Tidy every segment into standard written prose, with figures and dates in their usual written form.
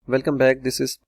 Welcome back.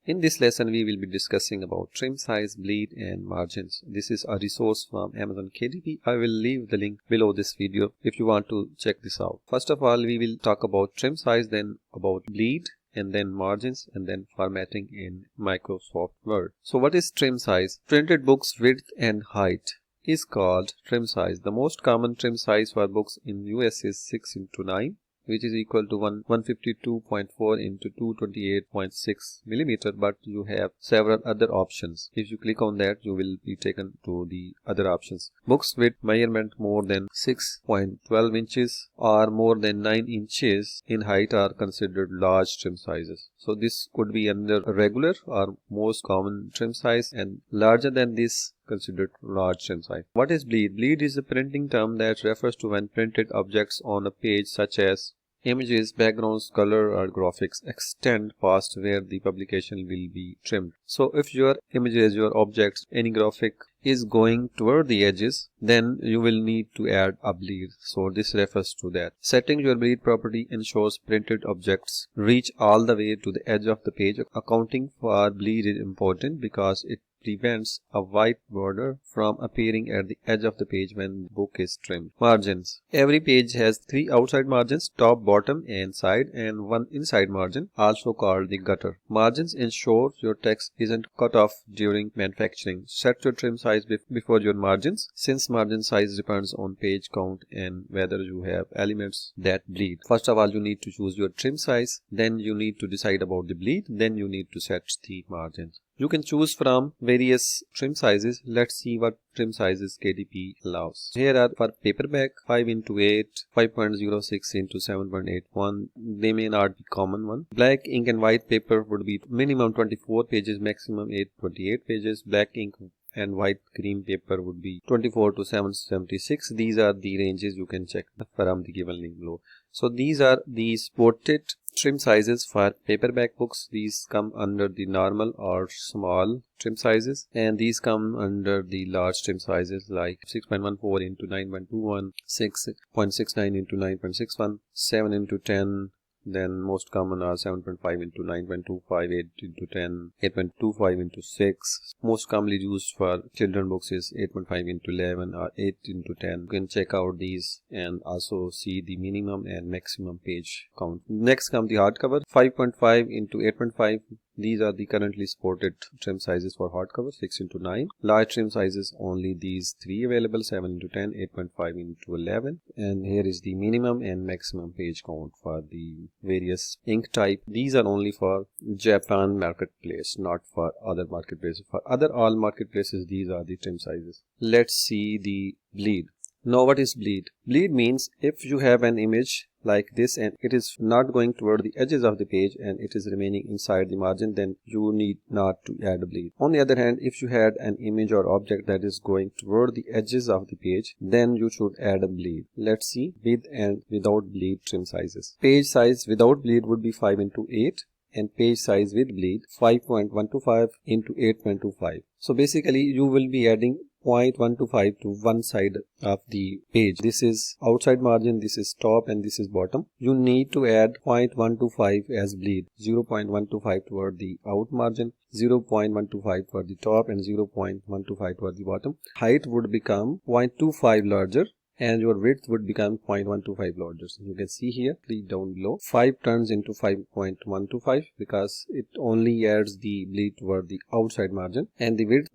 In this lesson we will be discussing about trim size, bleed and margins. This is a resource from Amazon KDP. I will leave the link below this video if you want to check this out. First of all, we will talk about trim size, then about bleed, and then margins, and then formatting in Microsoft Word. So what is trim size? Printed books width and height is called trim size. The most common trim size for books in US is 6:9, which is equal to 152.4 into 228.6 millimeter, but you have several other options. If you click on that, you will be taken to the other options. Books with measurement more than 6.12 inches or more than 9 inches in height are considered large trim sizes. So this could be under regular or most common trim size, and larger than this considered large trim size. What is bleed? Bleed is a printing term that refers to when printed objects on a page, such as images, backgrounds, color or graphics, extend past where the publication will be trimmed. So if your images, your objects, any graphic is going toward the edges, then you will need to add a bleed. So this refers to that. Setting your bleed property ensures printed objects reach all the way to the edge of the page. Accounting for bleed is important because it prevents a white border from appearing at the edge of the page when the book is trimmed. Margins. Every page has 3 outside margins, top, bottom and side, and 1 inside margin, also called the gutter. Margins ensure your text isn't cut off during manufacturing. Set your trim size before your margins, since margin size depends on page count and whether you have elements that bleed. First of all, you need to choose your trim size, then you need to decide about the bleed, then you need to set the margins. You can choose from various trim sizes. Let's see what trim sizes KDP allows. Here are for paperback 5:8, 5.06 into 7.81. They may not be common one. Black ink and white paper would be minimum 24 pages, maximum 828 pages. Black ink and white cream paper would be 24 to 776. These are the ranges. You can check from the given link below. So these are the supported trim sizes for paperback books. These come under the normal or small trim sizes, and these come under the large trim sizes like 6.14 into 9.21, 6.69 into 9.61, 7 into 10. Then most common are 7.5 into 9.25, 8 into 10, 8.25 into 6. Most commonly used for children books is 8.5 into 11 or 8 into 10. You can check out these and also see the minimum and maximum page count. Next comes the hardcover, 5.5 into 8.5. These are the currently supported trim sizes for hardcover, 6:9. Large trim sizes, only these 3 available, 7 into 10, 8.5 into 11. And here is the minimum and maximum page count for the various ink type. These are only for Japan marketplace, not for other marketplaces. For other all marketplaces, these are the trim sizes. Let's see the bleed. Now what is bleed? Bleed means if you have an image like this and it is not going toward the edges of the page and it is remaining inside the margin, then you need not to add a bleed. On the other hand, if you had an image or object that is going toward the edges of the page, then you should add a bleed. Let's see with and without bleed trim sizes. Page size without bleed would be 5:8. And page size with bleed 5.125 into 8.25. So basically you will be adding 0.125 to one side of the page. This is outside margin, this is top and this is bottom. You need to add 0.125 as bleed, 0.125 toward the out margin, 0.125 for the top and 0.125 for the bottom. Height would become 0.25 larger and your width would become 0.125 larger. So you can see here, down below, 5 turns into 5.125 because it only adds the bleed toward the outside margin, and the width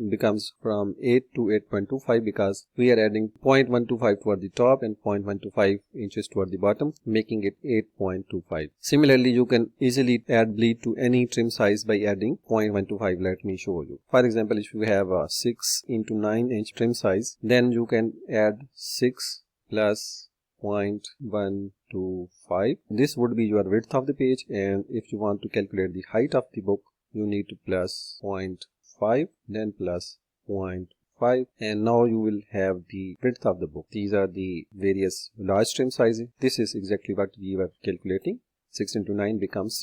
becomes from 8 to 8.25 because we are adding 0.125 toward the top and 0.125 inches toward the bottom, making it 8.25. Similarly, you can easily add bleed to any trim size by adding 0.125. Let me show you. For example, if you have a 6:9 inch trim size, then you can add 6 plus 0.125. This would be your width of the page, and if you want to calculate the height of the book, you need to plus 0.5, then plus 0.5, and now you will have the width of the book. These are the various large trim sizes. This is exactly what we were calculating. 6 into 9 becomes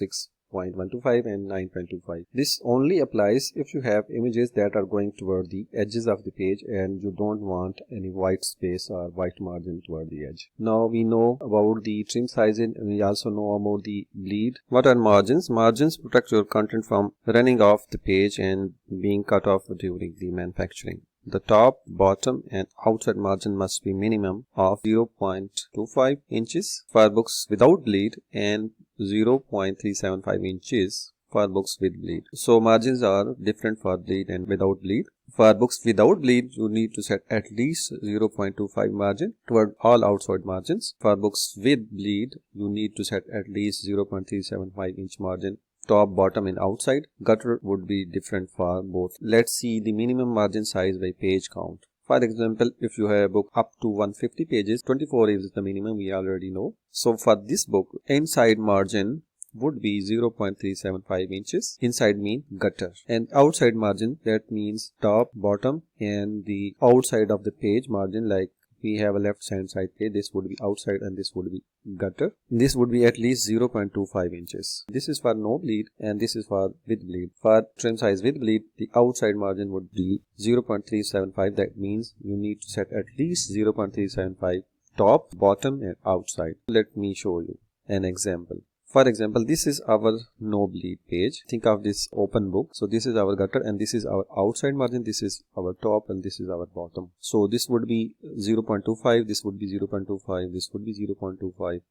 0.125 and 9.25. This only applies if you have images that are going toward the edges of the page and you don't want any white space or white margin toward the edge. Now we know about the trim sizing and we also know about the bleed. What are margins? Margins protect your content from running off the page and being cut off during the manufacturing. The top, bottom and outside margin must be minimum of 0.25 inches for books without bleed and 0.375 inches for books with bleed. So margins are different for bleed and without bleed. For books without bleed, you need to set at least 0.25 margin toward all outside margins. For books with bleed, you need to set at least 0.375 inch margin top, bottom and outside. Gutter would be different for both. Let's see the minimum margin size by page count. For example, if you have a book up to 150 pages, 24 is the minimum, we already know. So for this book, inside margin would be 0.375 inches. Inside mean gutter. And outside margin, that means top, bottom and the outside of the page margin, like we have a left hand side page, this would be outside and this would be gutter. This would be at least 0.25 inches. This is for no bleed and this is for with bleed. For trim size with bleed, the outside margin would be 0.375. That means you need to set at least 0.375 top, bottom and outside. Let me show you an example. For example, this is our no bleed page. Think of this open book. So this is our gutter and this is our outside margin. This is our top and this is our bottom. So this would be 0.25. This would be 0.25. This would be 0.25.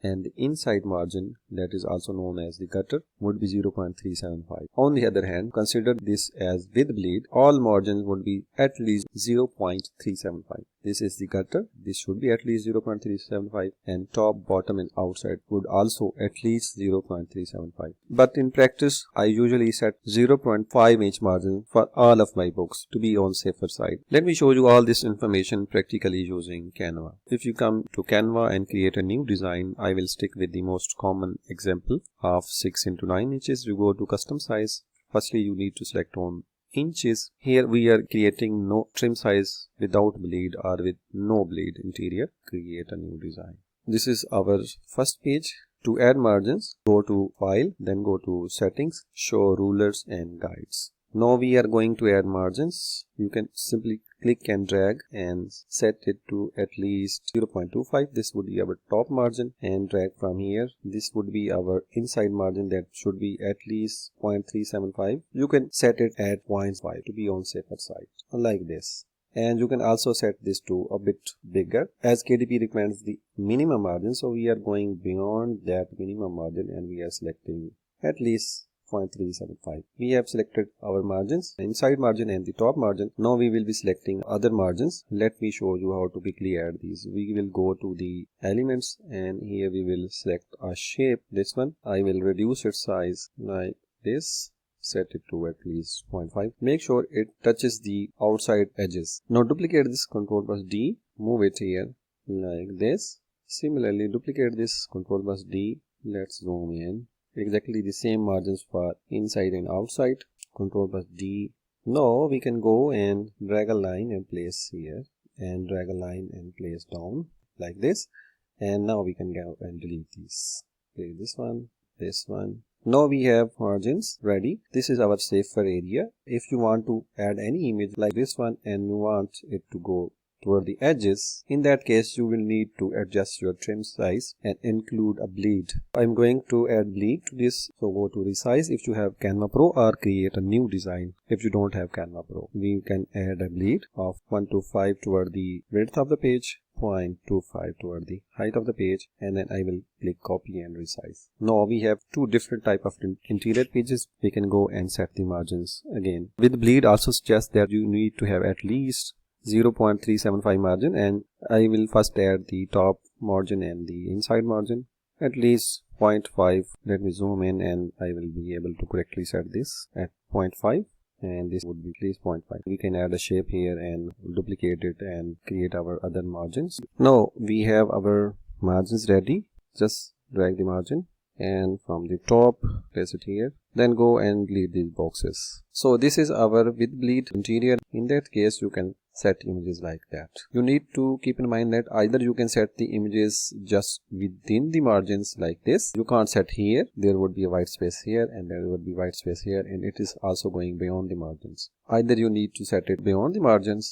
And the inside margin, that is also known as the gutter, would be 0.375. On the other hand, consider this as with bleed. All margins would be at least 0.375. This is the gutter. This should be at least 0.375 and top, bottom and outside would also at least 0.375. But in practice, I usually set 0.5 inch margin for all of my books to be on safer side. Let me show you all this information practically using Canva. If you come to Canva and create a new design, I will stick with the most common example of 6 into 9 inches. You go to custom size. Firstly, you need to select on inches. Here we are creating no trim size without bleed or with no bleed interior. Create a new design. This is our first page. To add margins, go to file, then go to settings, show rulers and guides. Now we are going to add margins. You can simply click and drag and set it to at least 0.25. This would be our top margin and drag from here. This would be our inside margin, that should be at least 0.375. You can set it at 0.5 to be on safer side, like this. And you can also set this to a bit bigger as KDP recommends the minimum margin. So we are going beyond that minimum margin and we are selecting at least 0.375. We have selected our margins, inside margin and the top margin. Now we will be selecting other margins. Let me show you how to quickly add these. We will go to the elements and here we will select a shape. This one, I will reduce its size like this. Set it to at least 0.5. Make sure it touches the outside edges. Now duplicate this, Ctrl+D, move it here like this. Similarly, duplicate this, Ctrl+D. Let's zoom in. Exactly the same margins for inside and outside. Ctrl+D. Now we can go and drag a line and place here and drag a line and place down like this. And now we can go and delete these. Okay, this one. Now we have margins ready. This is our safer area. If you want to add any image like this one and you want it to go toward the edges, in that case you will need to adjust your trim size and include a bleed. I'm going to add bleed to this, so go to resize if you have Canva Pro or create a new design if you don't have Canva Pro. We can add a bleed of 0.25 toward the width of the page, 0.25 toward the height of the page, and then I will click copy and resize. Now we have two different type of interior pages. We can go and set the margins again. With bleed also suggests that you need to have at least 0.375 margin, and I will first add the top margin and the inside margin at least 0.5. Let me zoom in and I will be able to correctly set this at 0.5 and this would be at least 0.5. We can add a shape here and duplicate it and create our other margins. Now we have our margins ready. Just drag the margin and from the top place it here, then go and bleed these boxes. So this is our with bleed interior. In that case you can set images like that. You need to keep in mind that either you can set the images just within the margins like this. You can't set here. There would be a white space here and there would be white space here, and it is also going beyond the margins. Either you need to set it beyond the margins